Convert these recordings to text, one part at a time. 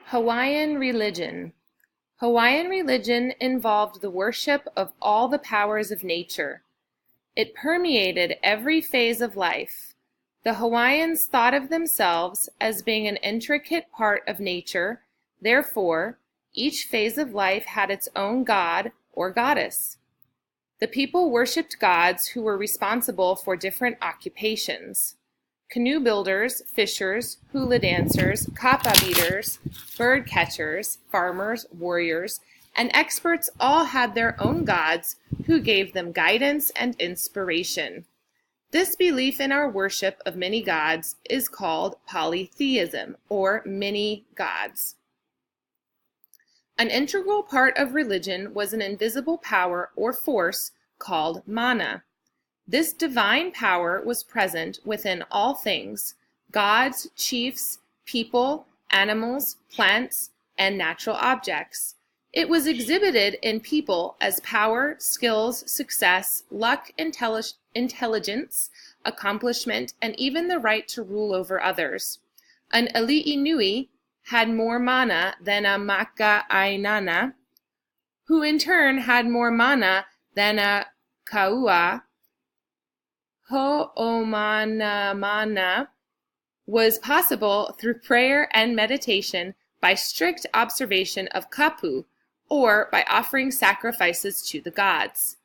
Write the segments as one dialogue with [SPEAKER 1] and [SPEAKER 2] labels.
[SPEAKER 1] Hawaiian Religion. Hawaiian religion involved the worship of all the powers of nature. It permeated every phase of life. The Hawaiians thought of themselves as being an intricate part of nature. Therefore, each phase of life had its own god or goddess. The people worshipped gods who were responsible for different occupations. Canoe builders, fishers, hula dancers, kapa beaters, bird catchers, farmers, warriors, and experts all had their own gods who gave them guidance and inspiration. This belief in our worship of many gods is called polytheism, or many gods. An integral part of religion was an invisible power or force called mana. This divine power was present within all things: gods, chiefs, people, animals, plants, and natural objects. It was exhibited in people as power, skills, success, luck, intelligence, accomplishment, and even the right to rule over others. An ali'i nui had more mana than a maka'ainana, who in turn had more mana than a kaua. Ho'omanamana was possible through prayer and meditation by strict observation of kapu, or by offering sacrifices to the gods.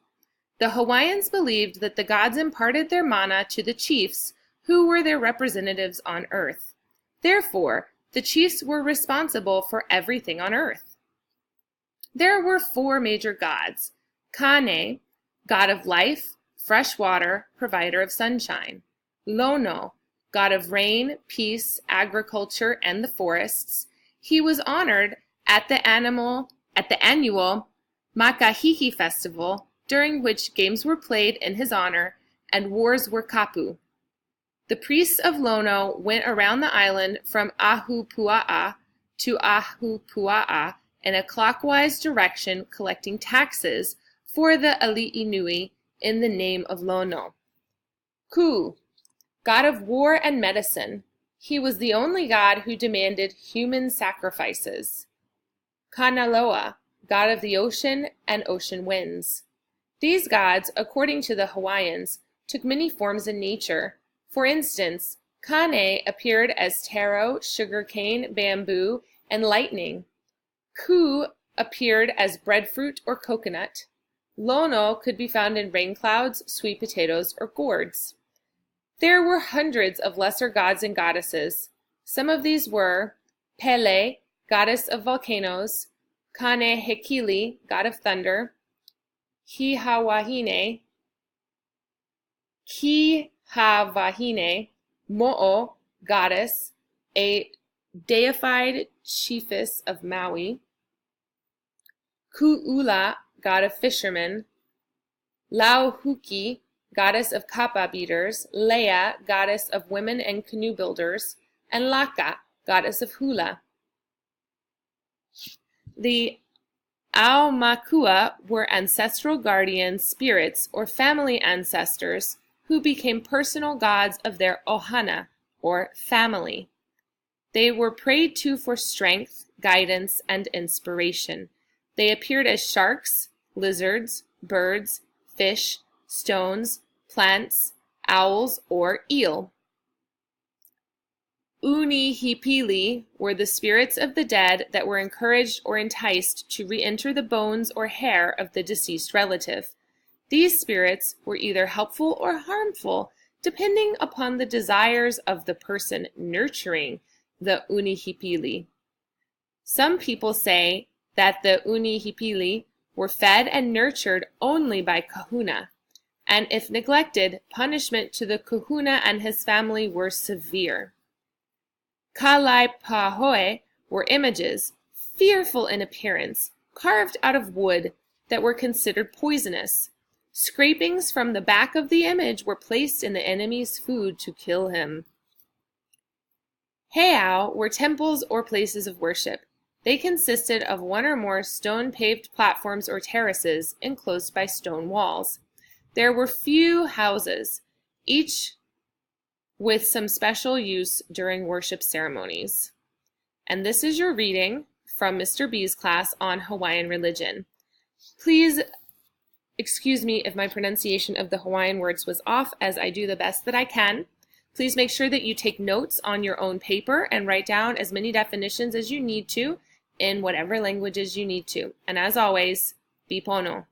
[SPEAKER 1] The Hawaiians believed that the gods imparted their mana to the chiefs, who were their representatives on earth. Therefore, the chiefs were responsible for everything on earth. There were 4 major gods: Kane, god of life, fresh water, provider of sunshine; Lono, god of rain, peace, agriculture, and the forests. He was honored at the annual Makahiki festival, during which games were played in his honor and wars were kapu. The priests of Lono went around the island from Ahupua'a to Ahupua'a in a clockwise direction, collecting taxes for the ali'i nui in the name of Lono. Ku, god of war and medicine. He was the only god who demanded human sacrifices. Kanaloa, god of the ocean and ocean winds. These gods, according to the Hawaiians, took many forms in nature. For instance, Kane appeared as taro, sugarcane, bamboo, and lightning. Ku appeared as breadfruit or coconut. Lono could be found in rain clouds, sweet potatoes, or gourds. There were hundreds of lesser gods and goddesses. Some of these were Pele, goddess of volcanoes; Kanehekili, god of thunder; Kihavahine, Mo'o, goddess, a deified chiefess of Maui; Ku'ula, god of fishermen; Lauhuki, goddess of kapa beaters; Lea, goddess of women and canoe builders; and Laka, goddess of hula. The Aumakua were ancestral guardian spirits or family ancestors who became personal gods of their ohana, or family. They were prayed to for strength, guidance, and inspiration. They appeared as sharks, lizards, birds, fish, stones, plants, owls, or eel. Unihipili were the spirits of the dead that were encouraged or enticed to re-enter the bones or hair of the deceased relative. These spirits were either helpful or harmful, depending upon the desires of the person nurturing the unihipili. Some people say that the unihipili were fed and nurtured only by kahuna, and if neglected, punishment to the kahuna and his family were severe. Kalaipahoe were images, fearful in appearance, carved out of wood, that were considered poisonous. Scrapings from the back of the image were placed in the enemy's food to kill him. Heiau were temples or places of worship. They consisted of 1 or more stone-paved platforms or terraces enclosed by stone walls. There were few houses, each with some special use during worship ceremonies. And this is your reading from Mr. B's class on Hawaiian religion. Please excuse me if my pronunciation of the Hawaiian words was off, as I do the best that I can. Please make sure that you take notes on your own paper and write down as many definitions as you need to in whatever languages you need to. And as always, be pono.